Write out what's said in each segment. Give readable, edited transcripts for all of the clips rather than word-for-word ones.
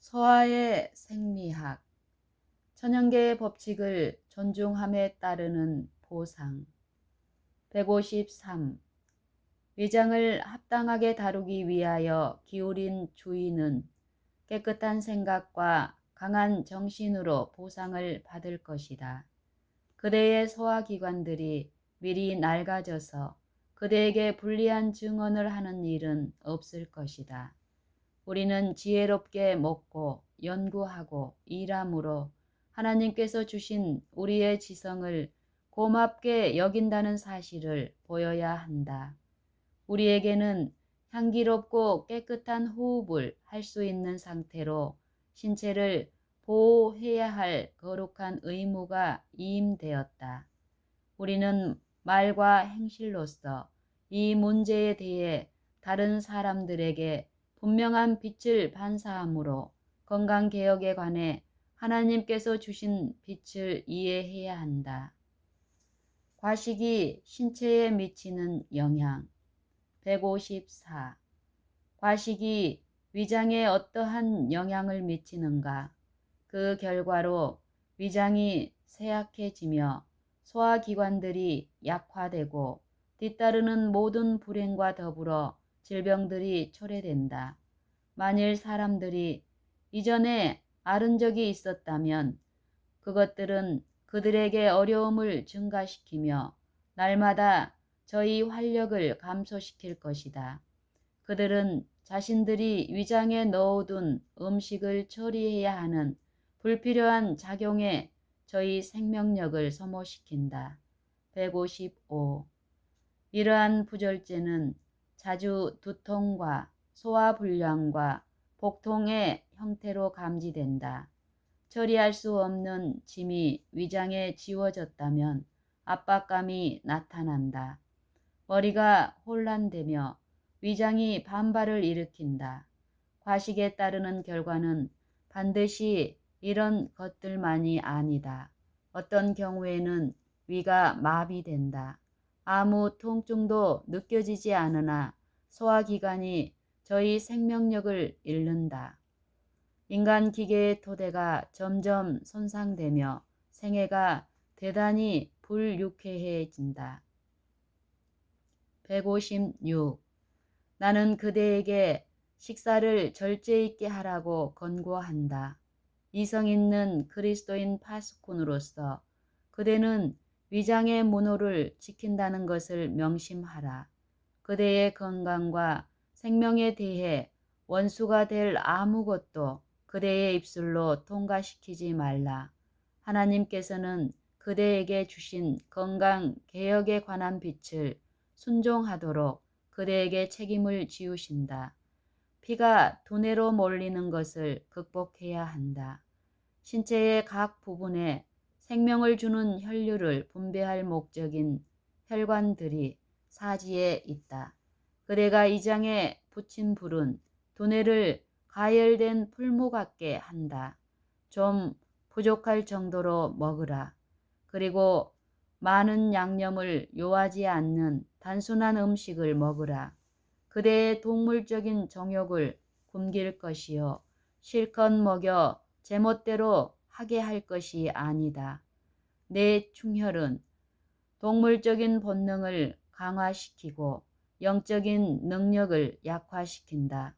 소아의 생리학, 천연계의 법칙을 존중함에 따르는 보상. 153. 위장을 합당하게 다루기 위하여 기울인 주의는 깨끗한 생각과 강한 정신으로 보상을 받을 것이다. 그대의 소화기관들이 미리 낡아져서 그대에게 불리한 증언을 하는 일은 없을 것이다. 우리는 지혜롭게 먹고 연구하고 일함으로 하나님께서 주신 우리의 지성을 고맙게 여긴다는 사실을 보여야 한다. 우리에게는 향기롭고 깨끗한 호흡을 할 수 있는 상태로 신체를 보호해야 할 거룩한 의무가 이임되었다. 우리는 말과 행실로서 이 문제에 대해 다른 사람들에게 분명한 빛을 반사함으로 건강개혁에 관해 하나님께서 주신 빛을 이해해야 한다. 과식이 신체에 미치는 영향. 154. 과식이 위장에 어떠한 영향을 미치는가? 그 결과로 위장이 쇠약해지며 소화기관들이 약화되고 뒤따르는 모든 불행과 더불어 질병들이 초래된다. 만일 사람들이 이전에 앓은 적이 있었다면 그것들은 그들에게 어려움을 증가시키며 날마다 저희 활력을 감소시킬 것이다. 그들은 자신들이 위장에 넣어둔 음식을 처리해야 하는 불필요한 작용에 저희 생명력을 소모시킨다. 155. 이러한 부절제는 자주 두통과 소화불량과 복통의 형태로 감지된다. 처리할 수 없는 짐이 위장에 지워졌다면 압박감이 나타난다. 머리가 혼란되며 위장이 반발을 일으킨다. 과식에 따르는 결과는 반드시 이런 것들만이 아니다. 어떤 경우에는 위가 마비된다. 아무 통증도 느껴지지 않으나 소화기관이 저희 생명력을 잃는다. 인간 기계의 토대가 점점 손상되며 생애가 대단히 불유쾌해진다. 156. 나는 그대에게 식사를 절제 있게 하라고 권고한다. 이성 있는 그리스도인 파수꾼으로서 그대는 위장의 문호를 지킨다는 것을 명심하라. 그대의 건강과 생명에 대해 원수가 될 아무것도 그대의 입술로 통과시키지 말라. 하나님께서는 그대에게 주신 건강 개혁에 관한 빛을 순종하도록 그대에게 책임을 지우신다. 피가 두뇌로 몰리는 것을 극복해야 한다. 신체의 각 부분에 생명을 주는 혈류를 분배할 목적인 혈관들이 사지에 있다. 그대가 이 장에 붙인 불은 두뇌를 가열된 풀무 같게 한다. 좀 부족할 정도로 먹으라. 그리고 많은 양념을 요하지 않는 단순한 음식을 먹으라. 그대의 동물적인 정욕을 굶길 것이요 실컷 먹여 제멋대로 하게 할 것이 아니다. 내 충혈은 동물적인 본능을 강화시키고 영적인 능력을 약화시킨다.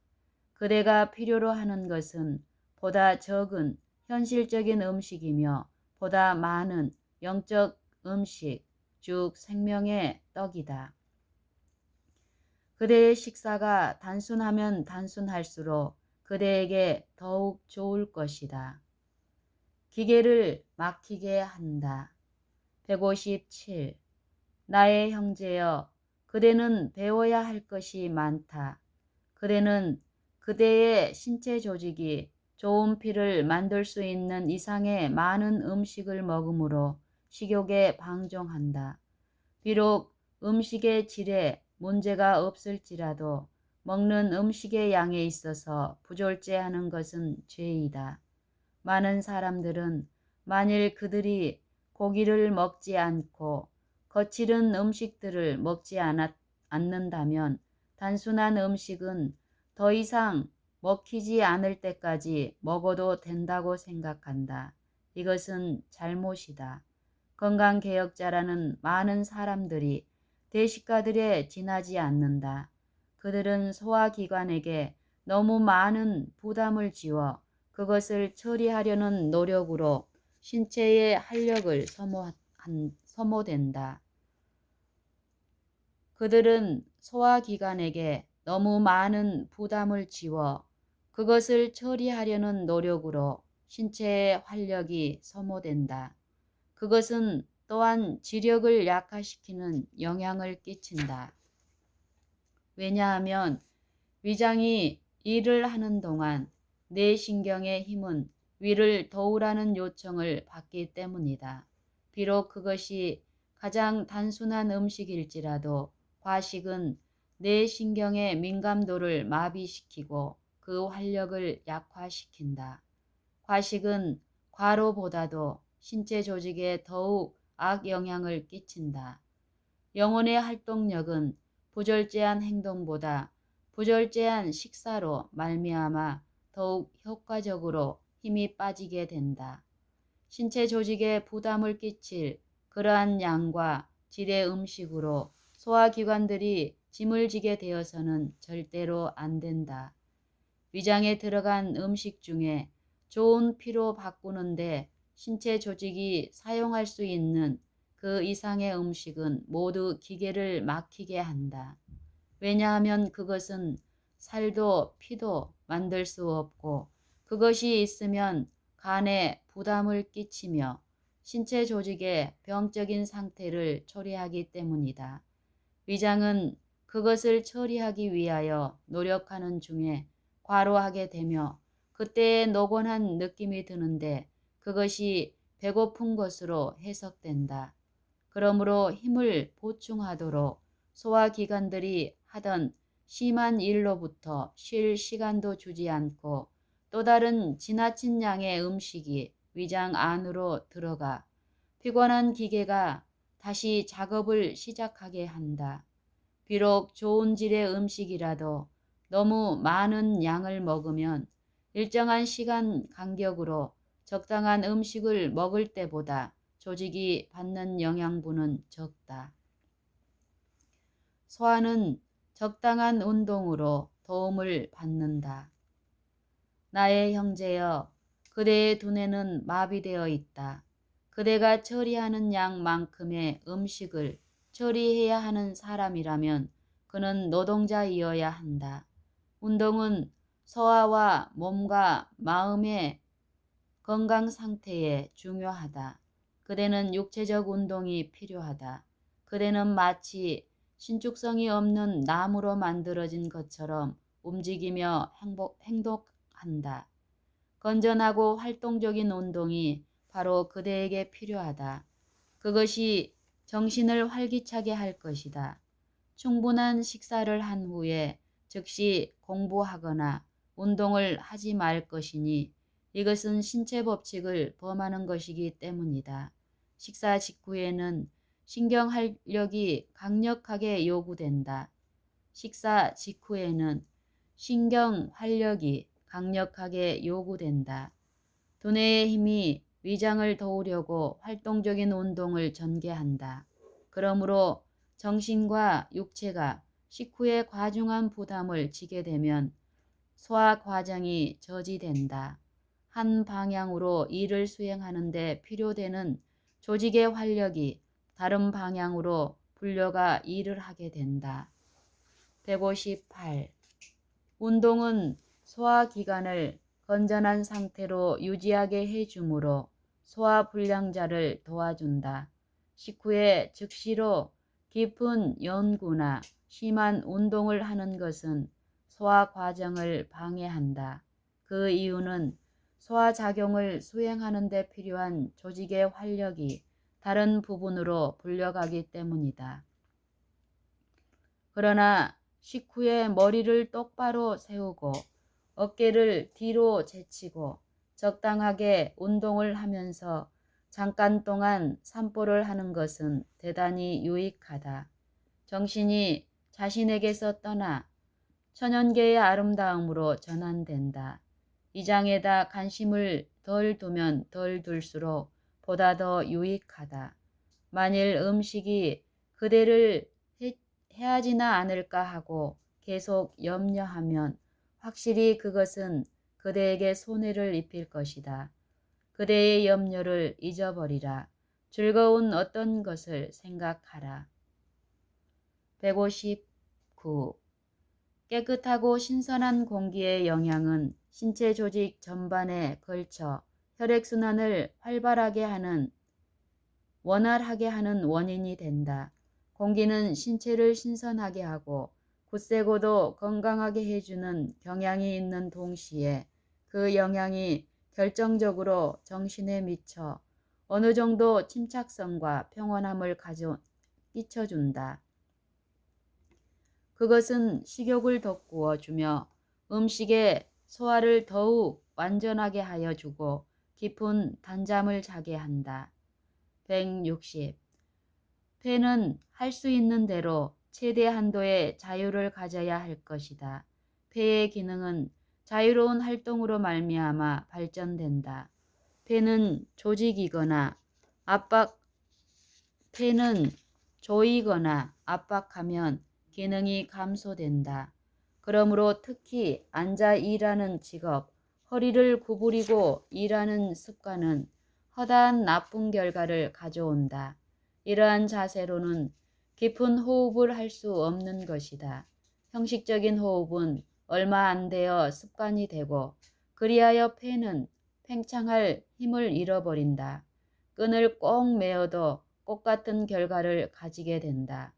그대가 필요로 하는 것은 보다 적은 현실적인 음식이며 보다 많은 영적 음식, 즉 생명의 떡이다. 그대의 식사가 단순하면 단순할수록 그대에게 더욱 좋을 것이다. 기계를 막히게 한다. 157. 나의 형제여, 그대는 배워야 할 것이 많다. 그대는 그대의 신체 조직이 좋은 피를 만들 수 있는 이상의 많은 음식을 먹음으로 식욕에 방종한다. 비록 음식의 질에 문제가 없을지라도 먹는 음식의 양에 있어서 부절제하는 것은 죄이다. 많은 사람들은 만일 그들이 고기를 먹지 않고 거칠은 음식들을 먹지 않는다면 단순한 음식은 더 이상 먹히지 않을 때까지 먹어도 된다고 생각한다. 이것은 잘못이다. 건강개혁자라는 많은 사람들이 대식가들에 지나지 않는다. 그들은 소화기관에게 너무 많은 부담을 지워 그것을 처리하려는 노력으로 신체의 활력을 소모된다. 그들은 소화기관에게 너무 많은 부담을 지워 그것을 처리하려는 노력으로 신체의 활력이 소모된다. 그것은 또한 지력을 약화시키는 영향을 끼친다. 왜냐하면 위장이 일을 하는 동안 뇌신경의 힘은 위를 도우라는 요청을 받기 때문이다. 비록 그것이 가장 단순한 음식일지라도 과식은 뇌신경의 민감도를 마비시키고 그 활력을 약화시킨다. 과식은 과로보다도 신체 조직에 더욱 악영향을 끼친다. 영혼의 활동력은 부절제한 행동보다 부절제한 식사로 말미암아 더욱 효과적으로 힘이 빠지게 된다. 신체 조직에 부담을 끼칠 그러한 양과 질의 음식으로 소화기관들이 짐을 지게 되어서는 절대로 안 된다. 위장에 들어간 음식 중에 좋은 피로 바꾸는데 신체 조직이 사용할 수 있는 그 이상의 음식은 모두 기계를 막히게 한다. 왜냐하면 그것은 살도 피도 만들 수 없고 그것이 있으면 간에 부담을 끼치며 신체 조직의 병적인 상태를 초래하기 때문이다. 위장은 그것을 처리하기 위하여 노력하는 중에 과로하게 되며 그때의 노곤한 느낌이 드는데 그것이 배고픈 것으로 해석된다. 그러므로 힘을 보충하도록 소화기관들이 하던 심한 일로부터 쉴 시간도 주지 않고 또 다른 지나친 양의 음식이 위장 안으로 들어가 피곤한 기계가 다시 작업을 시작하게 한다. 비록 좋은 질의 음식이라도 너무 많은 양을 먹으면 일정한 시간 간격으로 적당한 음식을 먹을 때보다 조직이 받는 영양분은 적다. 소화는 적당한 운동으로 도움을 받는다. 나의 형제여, 그대의 두뇌는 마비되어 있다. 그대가 처리하는 양만큼의 음식을 처리해야 하는 사람이라면 그는 노동자이어야 한다. 운동은 소화와 몸과 마음의 건강 상태에 중요하다. 그대는 육체적 운동이 필요하다. 그대는 마치 신축성이 없는 나무로 만들어진 것처럼 움직이며 행동한다. 건전하고 활동적인 운동이 바로 그대에게 필요하다. 그것이 정신을 활기차게 할 것이다. 충분한 식사를 한 후에 즉시 공부하거나 운동을 하지 말 것이니 이것은 신체 법칙을 범하는 것이기 때문이다. 식사 직후에는 신경활력이 강력하게 요구된다. 식사 직후에는 신경활력이 강력하게 요구된다. 두뇌의 힘이 위장을 도우려고 활동적인 운동을 전개한다. 그러므로 정신과 육체가 식후에 과중한 부담을 지게 되면 소화 과정이 저지된다. 한 방향으로 일을 수행하는 데 필요되는 조직의 활력이 다른 방향으로 불려가 일을 하게 된다. 158. 운동은 소화기관을 건전한 상태로 유지하게 해주므로 소화불량자를 도와준다. 식후에 즉시로 깊은 연구나 심한 운동을 하는 것은 소화 과정을 방해한다. 그 이유는 소화작용을 수행하는 데 필요한 조직의 활력이 다른 부분으로 불려가기 때문이다. 그러나 식후에 머리를 똑바로 세우고 어깨를 뒤로 제치고 적당하게 운동을 하면서 잠깐 동안 산보를 하는 것은 대단히 유익하다. 정신이 자신에게서 떠나 천연계의 아름다움으로 전환된다. 이 장에다 관심을 덜 두면 덜 둘수록 보다 더 유익하다. 만일 음식이 그대를 해하지나 않을까 하고 계속 염려하면 확실히 그것은 그대에게 손해를 입힐 것이다. 그대의 염려를 잊어버리라. 즐거운 어떤 것을 생각하라. 159. 깨끗하고 신선한 공기의 영향은 신체 조직 전반에 걸쳐 혈액순환을 원활하게 하는 원인이 된다. 공기는 신체를 신선하게 하고 굳세고도 건강하게 해주는 경향이 있는 동시에 그 영향이 결정적으로 정신에 미쳐 어느 정도 침착성과 평온함을 끼쳐준다. 그것은 식욕을 돋구어 주며 음식의 소화를 더욱 완전하게 하여 주고 깊은 단잠을 자게 한다. 160. 폐는 할 수 있는 대로 최대 한도의 자유를 가져야 할 것이다. 폐의 기능은 자유로운 활동으로 말미암아 발전된다. 폐는 조이거나 압박하면 기능이 감소된다. 그러므로 특히 앉아 일하는 직업, 허리를 구부리고 일하는 습관은 허다한 나쁜 결과를 가져온다. 이러한 자세로는 깊은 호흡을 할 수 없는 것이다. 형식적인 호흡은 얼마 안 되어 습관이 되고 그리하여 폐는 팽창할 힘을 잃어버린다. 끈을 꼭 메어도 똑같은 결과를 가지게 된다.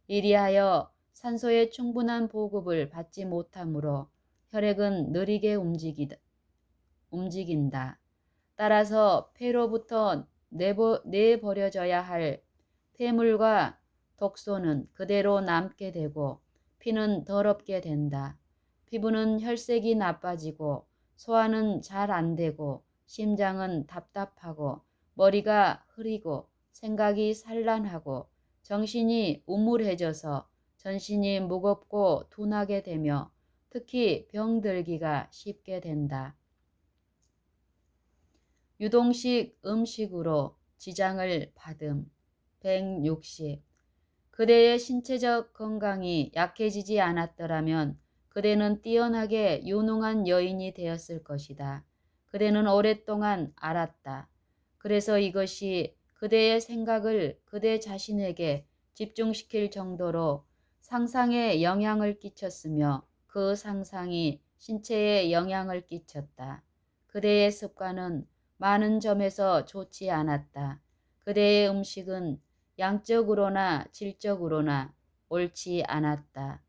이리하여 산소의 충분한 보급을 받지 못하므로 혈액은 느리게 움직인다. 따라서 폐로부터 내버려져야 할 폐물과 독소는 그대로 남게 되고 피는 더럽게 된다. 피부는 혈색이 나빠지고 소화는 잘 안 되고 심장은 답답하고 머리가 흐리고 생각이 산란하고 정신이 우물해져서 전신이 무겁고 둔하게 되며 특히 병들기가 쉽게 된다. 유동식 음식으로 지장을 받음. 160. 그대의 신체적 건강이 약해지지 않았더라면 그대는 뛰어나게 유능한 여인이 되었을 것이다. 그대는 오랫동안 알았다. 그래서 이것이 그대의 생각을 그대 자신에게 집중시킬 정도로 상상에 영향을 끼쳤으며 그 상상이 신체에 영향을 끼쳤다. 그대의 습관은 많은 점에서 좋지 않았다. 그대의 음식은 양적으로나 질적으로나 옳지 않았다.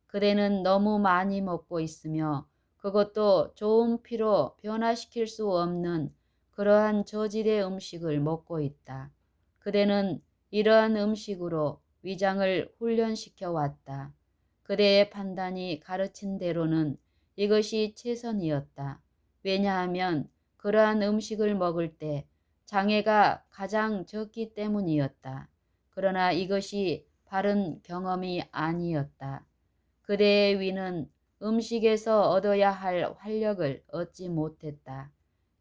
그대는 너무 많이 먹고 있으며 그것도 좋은 피로 변화시킬 수 없는 그러한 저질의 음식을 먹고 있다. 그대는 이러한 음식으로 위장을 훈련시켜 왔다. 그대의 판단이 가르친 대로는 이것이 최선이었다. 왜냐하면 그러한 음식을 먹을 때 장애가 가장 적기 때문이었다. 그러나 이것이 바른 경험이 아니었다. 그대의 위는 음식에서 얻어야 할 활력을 얻지 못했다.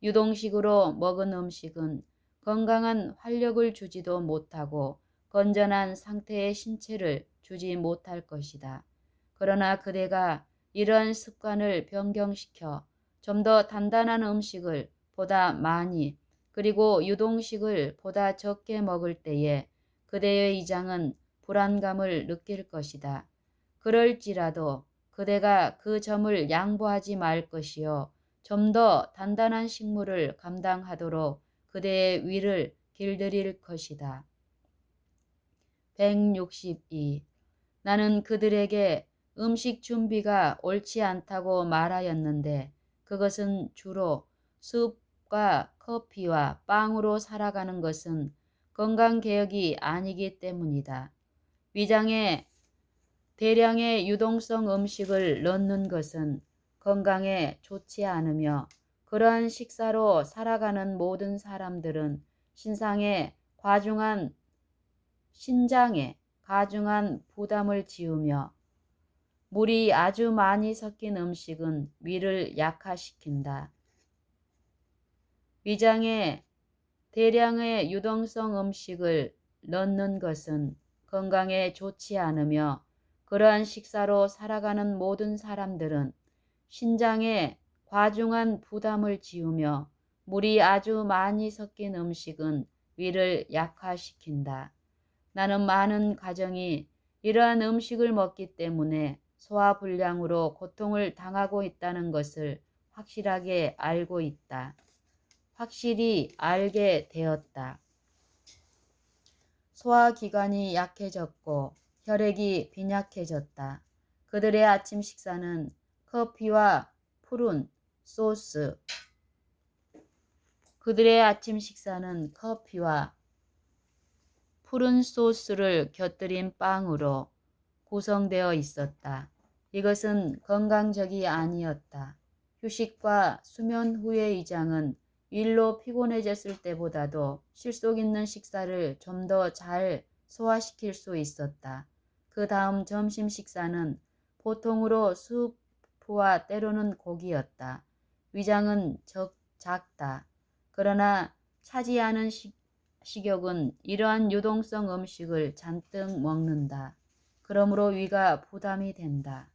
유동식으로 먹은 음식은 건강한 활력을 주지도 못하고 건전한 상태의 신체를 주지 못할 것이다. 그러나 그대가 이러한 습관을 변경시켜 좀 더 단단한 음식을 보다 많이 그리고 유동식을 보다 적게 먹을 때에 그대의 이장은 불안감을 느낄 것이다. 그럴지라도 그대가 그 점을 양보하지 말 것이요. 좀 더 단단한 식물을 감당하도록 그대의 위를 길들일 것이다. 162. 나는 그들에게 음식 준비가 옳지 않다고 말하였는데 그것은 주로 숲과 커피와 빵으로 살아가는 것은 건강개혁이 아니기 때문이다. 위장에 대량의 유동성 음식을 넣는 것은 건강에 좋지 않으며 그러한 식사로 살아가는 모든 사람들은 신장에 과중한 부담을 지우며 물이 아주 많이 섞인 음식은 위를 약화시킨다. 위장에 대량의 유동성 음식을 넣는 것은 건강에 좋지 않으며 그러한 식사로 살아가는 모든 사람들은 신장에 과중한 부담을 지우며 물이 아주 많이 섞인 음식은 위를 약화시킨다. 나는 많은 가정이 이러한 음식을 먹기 때문에 소화불량으로 고통을 당하고 있다는 것을 확실하게 알고 있다. 확실히 알게 되었다. 소화기관이 약해졌고 혈액이 빈약해졌다. 그들의 아침 식사는 커피와 푸른 소스. 그들의 아침 식사는 커피와 푸른 소스를 곁들인 빵으로 구성되어 있었다. 이것은 건강적이 아니었다. 휴식과 수면 후의 위장은 일로 피곤해졌을 때보다도 실속 있는 식사를 좀 더 잘 소화시킬 수 있었다. 그 다음 점심 식사는 보통으로 수프와 때로는 고기였다. 위장은 작다. 그러나 차지 않은 식욕은 이러한 유동성 음식을 잔뜩 먹는다. 그러므로 위가 부담이 된다.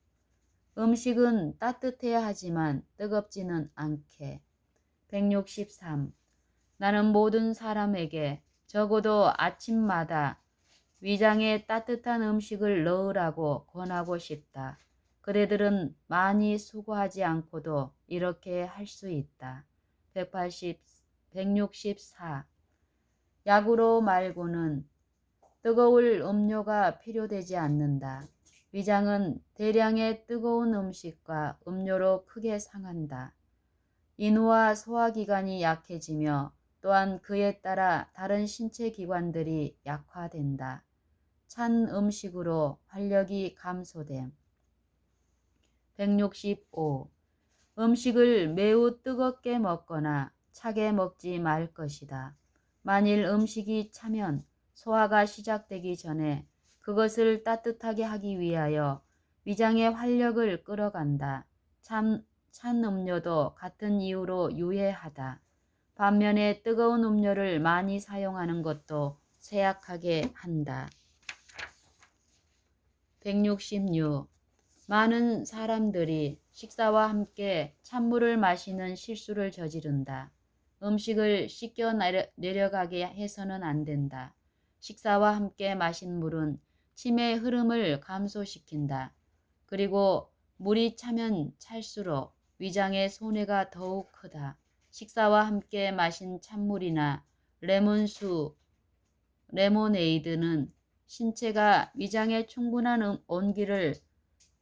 음식은 따뜻해야 하지만 뜨겁지는 않게. 163. 나는 모든 사람에게 적어도 아침마다 위장에 따뜻한 음식을 넣으라고 권하고 싶다. 그대들은 많이 수고하지 않고도 이렇게 할 수 있다. 164. 약으로 말고는 뜨거울 음료가 필요되지 않는다. 위장은 대량의 뜨거운 음식과 음료로 크게 상한다. 인후와 소화기관이 약해지며 또한 그에 따라 다른 신체 기관들이 약화된다. 찬 음식으로 활력이 감소됨. 165. 음식을 매우 뜨겁게 먹거나 차게 먹지 말 것이다. 만일 음식이 차면 소화가 시작되기 전에 그것을 따뜻하게 하기 위하여 위장의 활력을 끌어간다. 찬 음료도 같은 이유로 유해하다. 반면에 뜨거운 음료를 많이 사용하는 것도 쇠약하게 한다. 166. 많은 사람들이 식사와 함께 찬물을 마시는 실수를 저지른다. 음식을 씻겨 내려가게 해서는 안 된다. 식사와 함께 마신 물은 침의 흐름을 감소시킨다. 그리고 물이 차면 찰수록 위장의 손해가 더욱 크다. 식사와 함께 마신 찬물이나 레모네이드는 신체가 위장에 충분한 온기를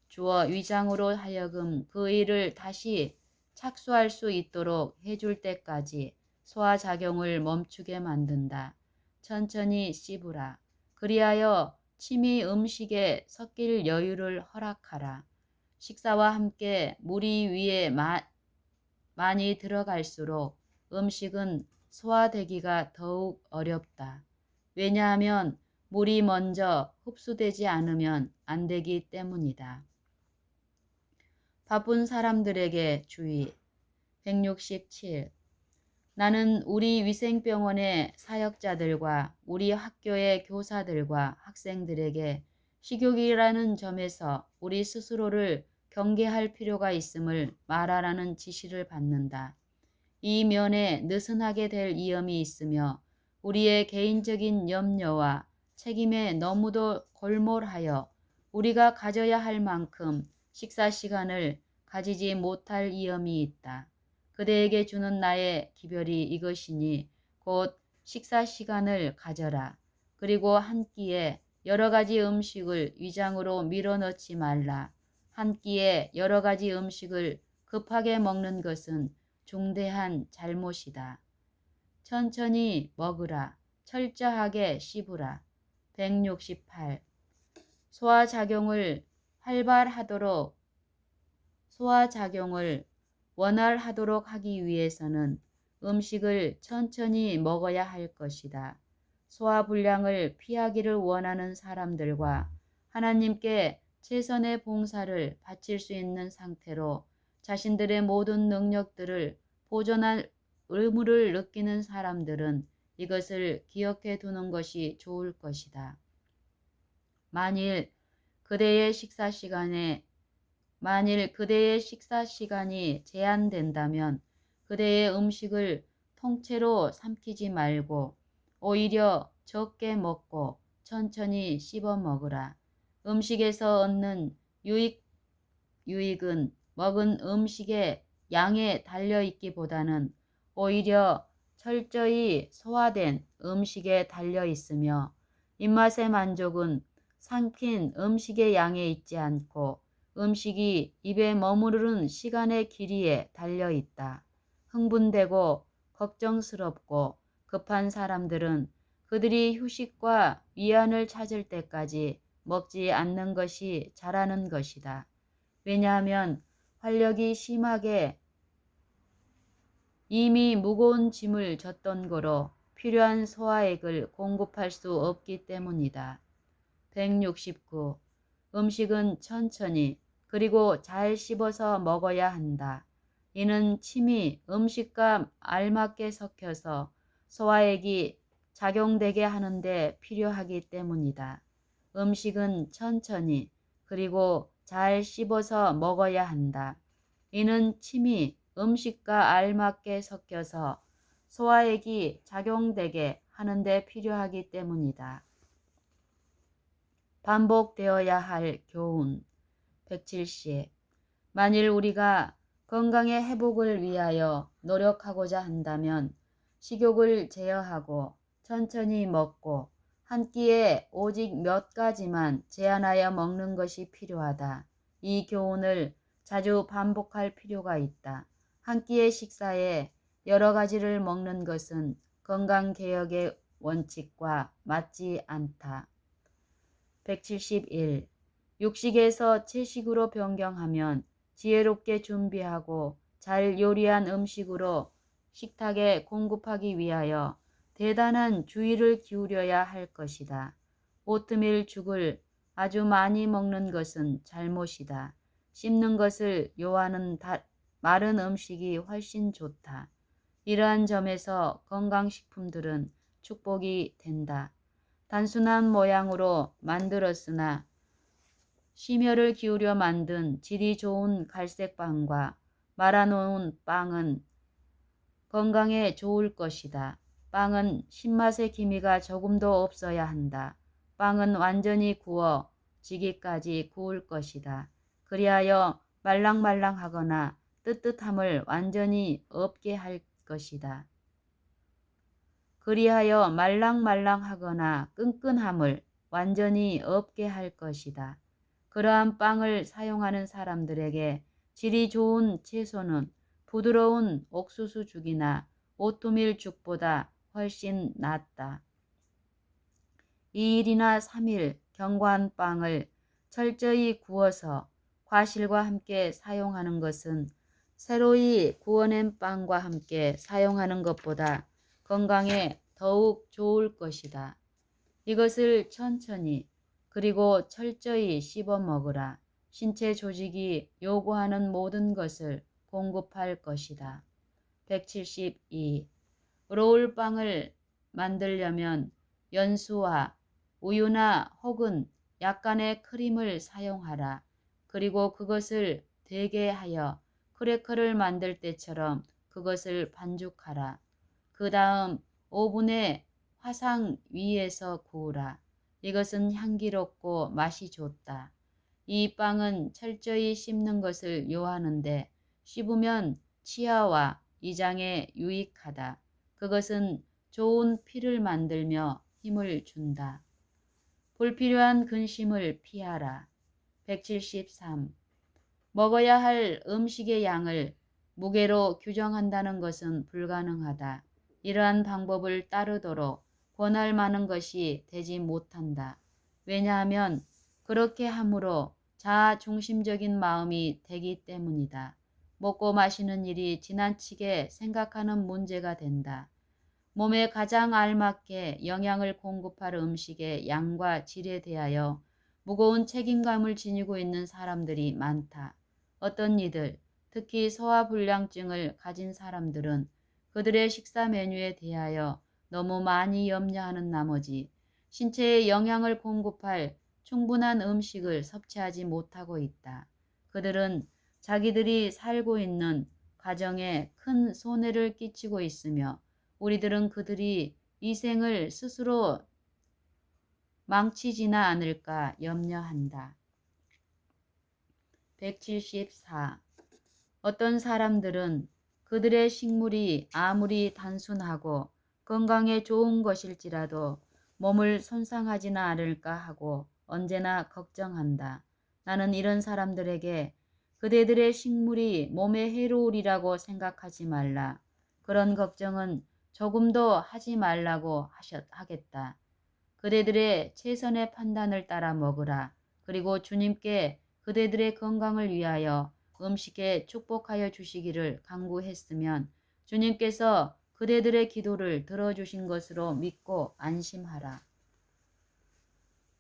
주어 위장으로 하여금 그 일을 다시 착수할 수 있도록 해줄 때까지 소화작용을 멈추게 만든다. 천천히 씹으라. 그리하여 침이 음식에 섞일 여유를 허락하라. 식사와 함께 물이 위에 많이 들어갈수록 음식은 소화되기가 더욱 어렵다. 왜냐하면 물이 먼저 흡수되지 않으면 안 되기 때문이다. 바쁜 사람들에게 주의. 167. 나는 우리 위생병원의 사역자들과 우리 학교의 교사들과 학생들에게 식욕이라는 점에서 우리 스스로를 경계할 필요가 있음을 말하라는 지시를 받는다. 이 면에 느슨하게 될 위험이 있으며 우리의 개인적인 염려와 책임에 너무도 골몰하여 우리가 가져야 할 만큼 식사 시간을 가지지 못할 위험이 있다. 그대에게 주는 나의 기별이 이것이니 곧 식사 시간을 가져라. 그리고 한 끼에 여러 가지 음식을 위장으로 밀어넣지 말라. 한 끼에 여러 가지 음식을 급하게 먹는 것은 중대한 잘못이다. 천천히 먹으라. 철저하게 씹으라. 168. 소화작용을 원활하도록 하기 위해서는 음식을 천천히 먹어야 할 것이다. 소화불량을 피하기를 원하는 사람들과 하나님께 최선의 봉사를 바칠 수 있는 상태로 자신들의 모든 능력들을 보존할 의무를 느끼는 사람들은 이것을 기억해 두는 것이 좋을 것이다. 만일 그대의 식사 시간이 제한된다면 그대의 음식을 통째로 삼키지 말고 오히려 적게 먹고 천천히 씹어 먹으라. 음식에서 얻는 유익은 먹은 음식의 양에 달려 있기보다는 오히려 철저히 소화된 음식에 달려 있으며 입맛의 만족은 삼킨 음식의 양에 있지 않고 음식이 입에 머무르는 시간의 길이에 달려 있다. 흥분되고 걱정스럽고 급한 사람들은 그들이 휴식과 위안을 찾을 때까지 먹지 않는 것이 잘하는 것이다. 왜냐하면 활력이 심하게 이미 무거운 짐을 졌던 거로 필요한 소화액을 공급할 수 없기 때문이다. 169. 음식은 천천히 그리고 잘 씹어서 먹어야 한다. 이는 침이 음식과 알맞게 섞여서 소화액이 작용되게 하는데 필요하기 때문이다. 음식은 천천히 그리고 잘 씹어서 먹어야 한다. 이는 침이 음식과 알맞게 섞여서 소화액이 작용되게 하는데 필요하기 때문이다. 반복되어야 할 교훈 170. 만일 우리가 건강의 회복을 위하여 노력하고자 한다면 식욕을 제어하고 천천히 먹고 한 끼에 오직 몇 가지만 제한하여 먹는 것이 필요하다. 이 교훈을 자주 반복할 필요가 있다. 한 끼의 식사에 여러 가지를 먹는 것은 건강개혁의 원칙과 맞지 않다. 171. 육식에서 채식으로 변경하면 지혜롭게 준비하고 잘 요리한 음식으로 식탁에 공급하기 위하여 대단한 주의를 기울여야 할 것이다. 오트밀 죽을 아주 많이 먹는 것은 잘못이다. 씹는 것을 요하는 마른 음식이 훨씬 좋다. 이러한 점에서 건강식품들은 축복이 된다. 단순한 모양으로 만들었으나 심혈을 기울여 만든 질이 좋은 갈색빵과 말아놓은 빵은 건강에 좋을 것이다. 빵은 신맛의 기미가 조금도 없어야 한다. 빵은 완전히 구워지기까지 구울 것이다. 그리하여 말랑말랑하거나 뜨뜻함을 완전히 없게 할 것이다. 그리하여 말랑말랑하거나 끈끈함을 완전히 없게 할 것이다. 그러한 빵을 사용하는 사람들에게 질이 좋은 채소는 부드러운 옥수수 죽이나 오트밀 죽보다 훨씬 낫다. 2일이나 3일 경과한 빵을 철저히 구워서 과실과 함께 사용하는 것은 새로이 구워낸 빵과 함께 사용하는 것보다 건강에 더욱 좋을 것이다. 이것을 천천히 그리고 철저히 씹어 먹으라. 신체 조직이 요구하는 모든 것을 공급할 것이다. 172. 롤빵을 만들려면 연수와 우유나 혹은 약간의 크림을 사용하라. 그리고 그것을 되게 하여 크래커를 만들 때처럼 그것을 반죽하라. 그 다음 오븐에 화상 위에서 구우라. 이것은 향기롭고 맛이 좋다. 이 빵은 철저히 씹는 것을 요하는데 씹으면 치아와 이장에 유익하다. 그것은 좋은 피를 만들며 힘을 준다. 불필요한 근심을 피하라. 173. 먹어야 할 음식의 양을 무게로 규정한다는 것은 불가능하다. 이러한 방법을 따르도록 권할 만한 것이 되지 못한다. 왜냐하면 그렇게 함으로 자아 중심적인 마음이 되기 때문이다. 먹고 마시는 일이 지나치게 생각하는 문제가 된다. 몸에 가장 알맞게 영양을 공급할 음식의 양과 질에 대하여 무거운 책임감을 지니고 있는 사람들이 많다. 어떤 이들, 특히 소화불량증을 가진 사람들은 그들의 식사 메뉴에 대하여 너무 많이 염려하는 나머지 신체에 영양을 공급할 충분한 음식을 섭취하지 못하고 있다. 그들은 자기들이 살고 있는 가정에 큰 손해를 끼치고 있으며 우리들은 그들이 이 생을 스스로 망치지나 않을까 염려한다. 174. 어떤 사람들은 그들의 식물이 아무리 단순하고 건강에 좋은 것일지라도 몸을 손상하지나 않을까 하고 언제나 걱정한다. 나는 이런 사람들에게 그대들의 식물이 몸에 해로우리라고 생각하지 말라. 그런 걱정은 조금도 하지 말라고 하겠다. 그대들의 최선의 판단을 따라 먹으라. 그리고 주님께 그대들의 건강을 위하여 음식에 축복하여 주시기를 간구했으면 주님께서 그대들의 기도를 들어주신 것으로 믿고 안심하라.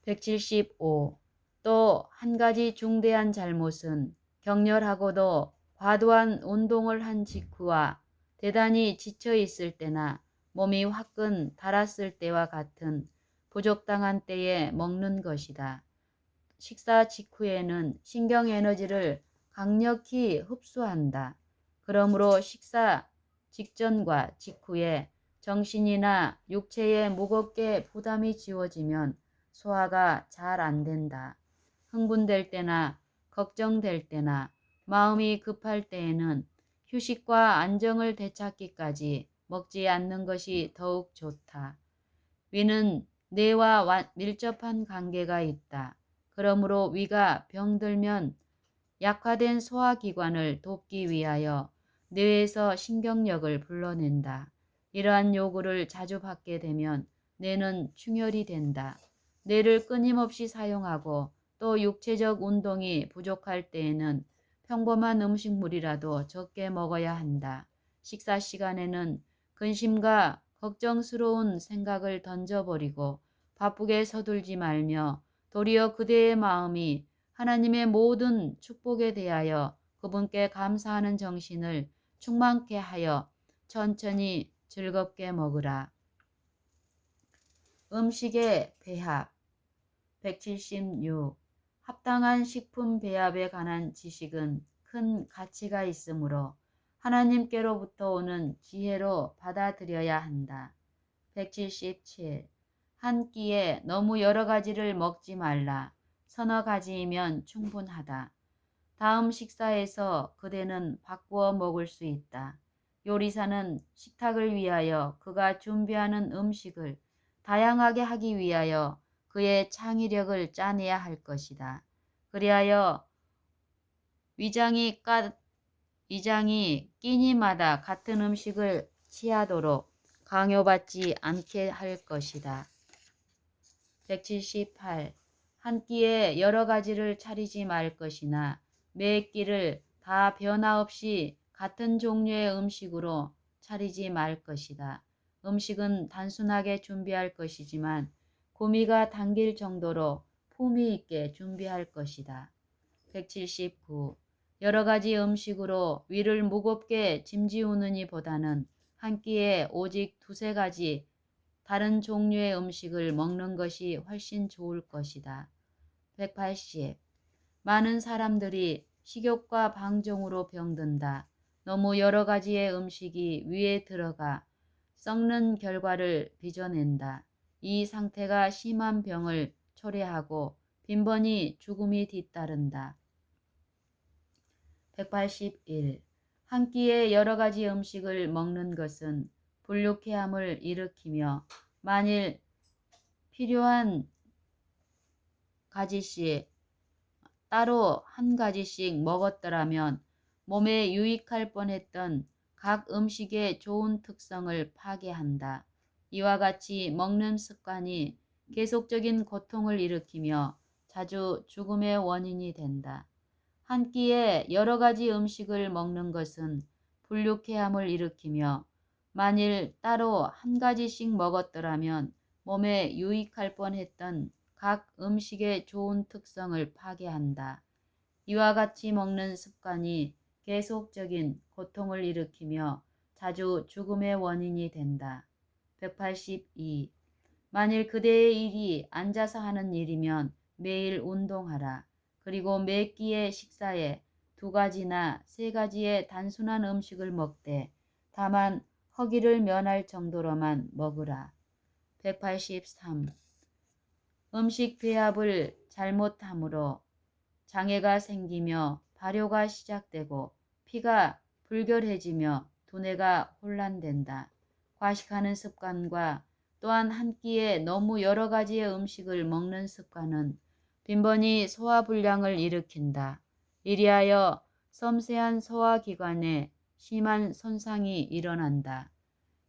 175. 또 한 가지 중대한 잘못은 격렬하고도 과도한 운동을 한 직후와 대단히 지쳐 있을 때나 몸이 화끈 달았을 때와 같은 부족당한 때에 먹는 것이다. 식사 직후에는 신경 에너지를 강력히 흡수한다. 그러므로 식사 직전과 직후에 정신이나 육체에 무겁게 부담이 지워지면 소화가 잘 안 된다. 흥분될 때나 걱정될 때나 마음이 급할 때에는 휴식과 안정을 되찾기까지 먹지 않는 것이 더욱 좋다. 위는 뇌와 밀접한 관계가 있다. 그러므로 위가 병들면 약화된 소화기관을 돕기 위하여 뇌에서 신경력을 불러낸다. 이러한 요구를 자주 받게 되면 뇌는 충혈이 된다. 뇌를 끊임없이 사용하고 또 육체적 운동이 부족할 때에는 평범한 음식물이라도 적게 먹어야 한다. 식사 시간에는 근심과 걱정스러운 생각을 던져버리고 바쁘게 서둘지 말며 도리어 그대의 마음이 하나님의 모든 축복에 대하여 그분께 감사하는 정신을 충만케 하여 천천히 즐겁게 먹으라. 음식의 배합 176. 합당한 식품 배합에 관한 지식은 큰 가치가 있으므로 하나님께로부터 오는 지혜로 받아들여야 한다. 177. 한 끼에 너무 여러 가지를 먹지 말라. 서너 가지이면 충분하다. 다음 식사에서 그대는 바꾸어 먹을 수 있다. 요리사는 식탁을 위하여 그가 준비하는 음식을 다양하게 하기 위하여 그의 창의력을 짜내야 할 것이다. 그리하여 위장이 끼니마다 같은 음식을 취하도록 강요받지 않게 할 것이다. 178. 한 끼에 여러 가지를 차리지 말 것이나 매 끼를 다 변화 없이 같은 종류의 음식으로 차리지 말 것이다. 음식은 단순하게 준비할 것이지만 구미가 당길 정도로 품위 있게 준비할 것이다. 179. 여러 가지 음식으로 위를 무겁게 짐지우느니 보다는 한 끼에 오직 두세 가지 다른 종류의 음식을 먹는 것이 훨씬 좋을 것이다. 180. 많은 사람들이 식욕과 방종으로 병든다. 너무 여러 가지의 음식이 위에 들어가 썩는 결과를 빚어낸다. 이 상태가 심한 병을 초래하고 빈번히 죽음이 뒤따른다. 181. 한 끼에 여러 가지 음식을 먹는 것은 불쾌함을 일으키며 만일 필요한 가지씩 따로 한 가지씩 먹었더라면 몸에 유익할 뻔했던 각 음식의 좋은 특성을 파괴한다. 이와 같이 먹는 습관이 계속적인 고통을 일으키며 자주 죽음의 원인이 된다. 한 끼에 여러 가지 음식을 먹는 것은 불쾌함을 일으키며 만일 따로 한 가지씩 먹었더라면 몸에 유익할 뻔했던 각 음식의 좋은 특성을 파괴한다. 이와 같이 먹는 습관이 계속적인 고통을 일으키며 자주 죽음의 원인이 된다. 182. 만일 그대의 일이 앉아서 하는 일이면 매일 운동하라. 그리고 매 끼의 식사에 2가지나 3가지의 단순한 음식을 먹되 다만 허기를 면할 정도로만 먹으라. 183. 음식 배합을 잘못함으로 장애가 생기며 발효가 시작되고 피가 불결해지며 두뇌가 혼란된다. 과식하는 습관과 또한 한 끼에 너무 여러 가지의 음식을 먹는 습관은 빈번히 소화불량을 일으킨다. 이리하여 섬세한 소화기관에 심한 손상이 일어난다.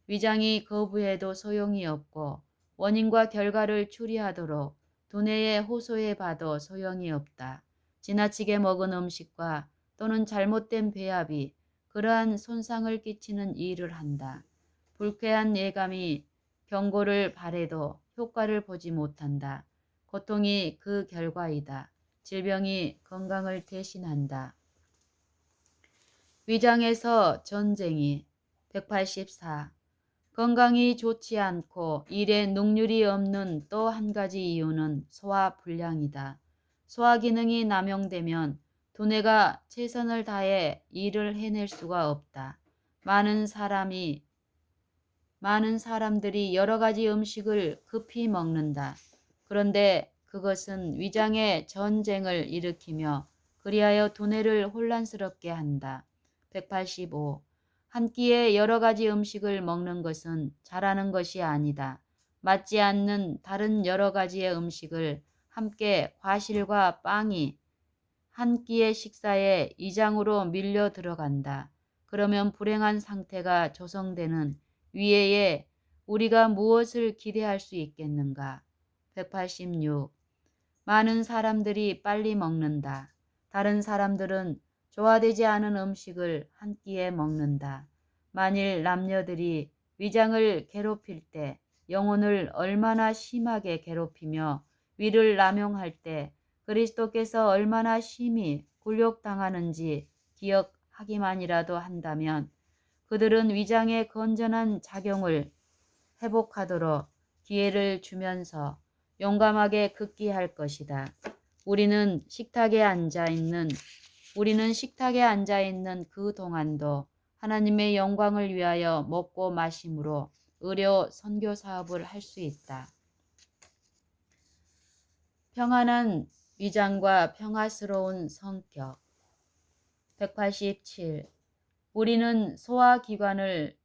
위장이 거부해도 소용이 없고 원인과 결과를 추리하도록 두뇌에 호소해 봐도 소용이 없다. 지나치게 먹은 음식과 또는 잘못된 배합이 그러한 손상을 끼치는 일을 한다. 불쾌한 예감이 경고를 바래도 효과를 보지 못한다. 고통이 그 결과이다. 질병이 건강을 대신한다. 위장에서 전쟁이 184. 건강이 좋지 않고 일에 능률이 없는 또 한 가지 이유는 소화불량이다. 소화기능이 남용되면 두뇌가 최선을 다해 일을 해낼 수가 없다. 많은 사람들이 여러 가지 음식을 급히 먹는다. 그런데 그것은 위장의 전쟁을 일으키며 그리하여 두뇌를 혼란스럽게 한다. 185. 한 끼에 여러 가지 음식을 먹는 것은 잘하는 것이 아니다. 맞지 않는 다른 여러 가지의 음식을 함께 과실과 빵이 한 끼의 식사에 이장으로 밀려 들어간다. 그러면 불행한 상태가 조성되는 위에에 우리가 무엇을 기대할 수 있겠는가? 186. 많은 사람들이 빨리 먹는다. 다른 사람들은 조화되지 않은 음식을 한 끼에 먹는다. 만일 남녀들이 위장을 괴롭힐 때 영혼을 얼마나 심하게 괴롭히며 위를 남용할 때 그리스도께서 얼마나 심히 굴욕당하는지 기억하기만이라도 한다면 그들은 위장의 건전한 작용을 회복하도록 기회를 주면서 용감하게 극기할 것이다. 우리는 식탁에 앉아 있는 그 동안도 하나님의 영광을 위하여 먹고 마심으로 의료 선교 사업을 할 수 있다. 평안한 위장과 평화스러운 성격 187. 우리는 소화기관을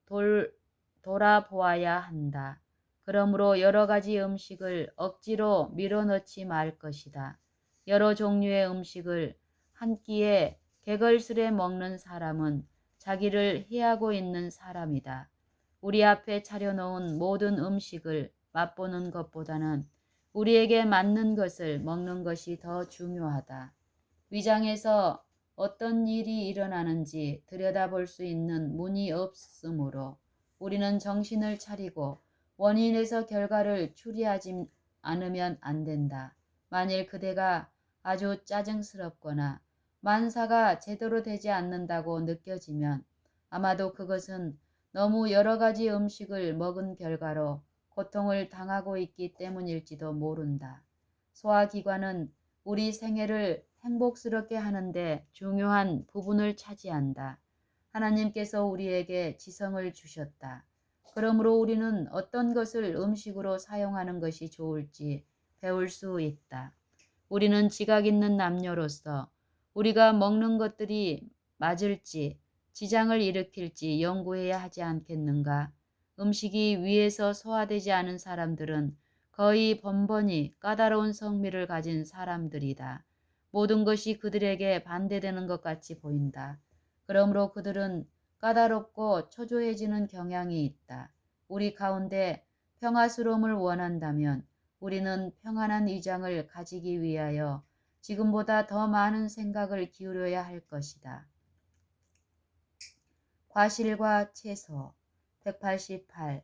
돌아보아야 한다. 그러므로 여러 가지 음식을 억지로 밀어넣지 말 것이다. 여러 종류의 음식을 한 끼에 개걸스레 먹는 사람은 자기를 해하고 있는 사람이다. 우리 앞에 차려놓은 모든 음식을 맛보는 것보다는 우리에게 맞는 것을 먹는 것이 더 중요하다. 위장에서 어떤 일이 일어나는지 들여다볼 수 있는 문이 없으므로 우리는 정신을 차리고 원인에서 결과를 추리하지 않으면 안 된다. 만일 그대가 아주 짜증스럽거나 만사가 제대로 되지 않는다고 느껴지면 아마도 그것은 너무 여러 가지 음식을 먹은 결과로 고통을 당하고 있기 때문일지도 모른다. 소화기관은 우리 생애를 행복스럽게 하는데 중요한 부분을 차지한다. 하나님께서 우리에게 지성을 주셨다. 그러므로 우리는 어떤 것을 음식으로 사용하는 것이 좋을지 배울 수 있다. 우리는 지각 있는 남녀로서 우리가 먹는 것들이 맞을지 지장을 일으킬지 연구해야 하지 않겠는가? 음식이 위에서 소화되지 않은 사람들은 거의 번번이 까다로운 성미를 가진 사람들이다. 모든 것이 그들에게 반대되는 것 같이 보인다. 그러므로 그들은 까다롭고 초조해지는 경향이 있다. 우리 가운데 평화스러움을 원한다면 우리는 평안한 위장을 가지기 위하여 지금보다 더 많은 생각을 기울여야 할 것이다. 과실과 채소 188.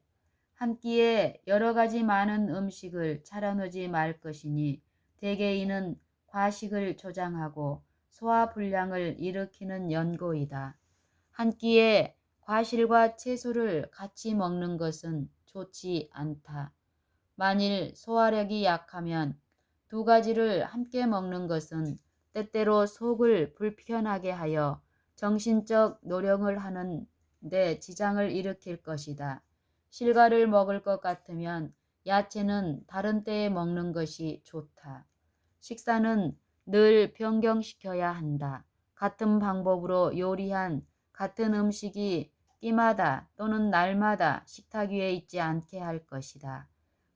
한 끼에 여러 가지 많은 음식을 차려놓지 말 것이니 대개 이는 과식을 조장하고 소화불량을 일으키는 연고이다. 한 끼에 과실과 채소를 같이 먹는 것은 좋지 않다. 만일 소화력이 약하면 두 가지를 함께 먹는 것은 때때로 속을 불편하게 하여 정신적 노력을 하는 데 지장을 일으킬 것이다. 실과를 먹을 것 같으면 야채는 다른 때에 먹는 것이 좋다. 식사는 늘 변경시켜야 한다. 같은 방법으로 요리한 같은 음식이 끼마다 또는 날마다 식탁 위에 있지 않게 할 것이다.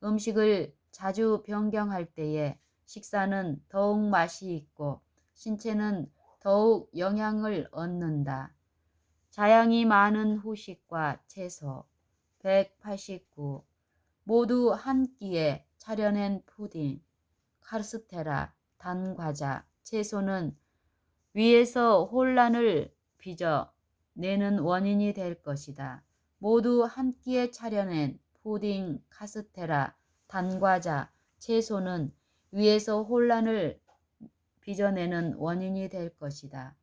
음식을 자주 변경할 때에 식사는 더욱 맛이 있고 신체는 더욱 영양을 얻는다. 자양이 많은 후식과 채소 189. 모두 한 끼에 차려낸 푸딩, 카스테라, 단 과자, 채소는 위에서 혼란을 빚어 내는 원인이 될 것이다. 모두 한 끼에 차려낸 푸딩, 카스테라, 단 과자, 채소는 위에서 혼란을 빚어내는 원인이 될 것이다.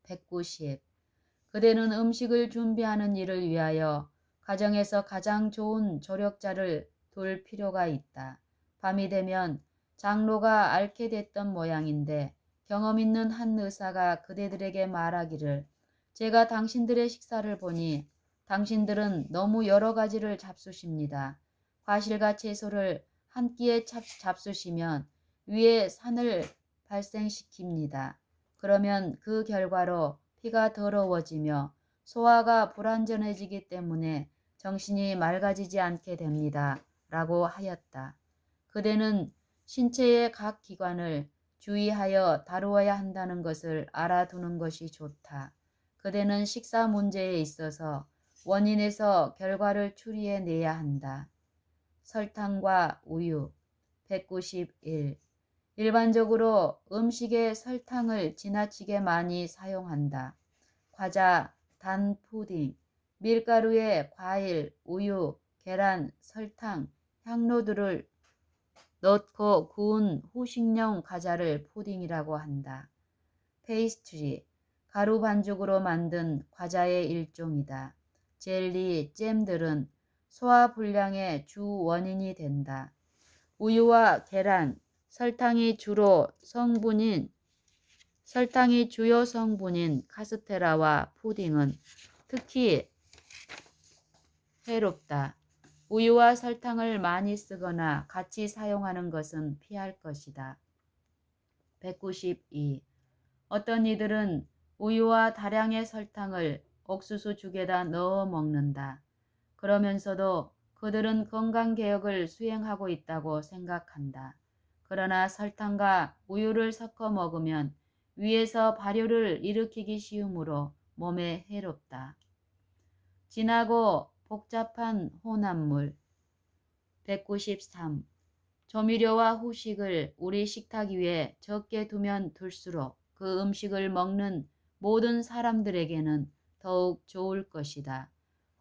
190. 그대는 음식을 준비하는 일을 위하여 가정에서 가장 좋은 조력자를 둘 필요가 있다. 밤이 되면 장로가 앓게 됐던 모양인데 경험 있는 한 의사가 그대들에게 말하기를 제가 당신들의 식사를 보니 당신들은 너무 여러 가지를 잡수십니다. 과실과 채소를 한 끼에 잡수시면 위에 산을 발생시킵니다. 그러면 그 결과로 피가 더러워지며 소화가 불완전해지기 때문에 정신이 맑아지지 않게 됩니다. 라고 하였다. 그대는 신체의 각 기관을 주의하여 다루어야 한다는 것을 알아두는 것이 좋다. 그대는 식사 문제에 있어서 원인에서 결과를 추리해내야 한다. 설탕과 우유 191. 일반적으로 음식에 설탕을 지나치게 많이 사용한다. 과자, 단 푸딩, 밀가루에 과일, 우유, 계란, 설탕, 향료들을 넣고 구운 후식용 과자를 푸딩이라고 한다. 페이스트리, 가루 반죽으로 만든 과자의 일종이다. 젤리, 잼들은 소화불량의 주 원인이 된다. 우유와 계란, 설탕이 주요 성분인 카스테라와 푸딩은 특히 해롭다. 우유와 설탕을 많이 쓰거나 같이 사용하는 것은 피할 것이다. 192. 어떤 이들은 우유와 다량의 설탕을 옥수수 죽에다 넣어 먹는다. 그러면서도 그들은 건강개혁을 수행하고 있다고 생각한다. 그러나 설탕과 우유를 섞어 먹으면 위에서 발효를 일으키기 쉬우므로 몸에 해롭다. 진하고 복잡한 혼합물 193. 조미료와 후식을 우리 식탁 위에 적게 두면 둘수록 그 음식을 먹는 모든 사람들에게는 더욱 좋을 것이다.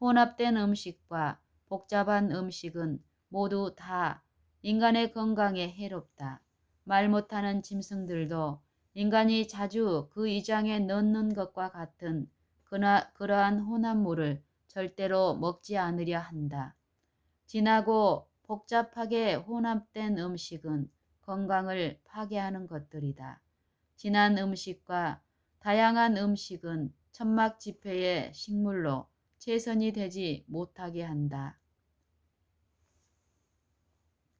혼합된 음식과 복잡한 음식은 모두 다 인간의 건강에 해롭다. 말 못하는 짐승들도 인간이 자주 그 위장에 넣는 것과 같은 그러한 혼합물을 절대로 먹지 않으려 한다. 진하고 복잡하게 혼합된 음식은 건강을 파괴하는 것들이다. 진한 음식과 다양한 음식은 천막 지폐의 식물로 최선이 되지 못하게 한다.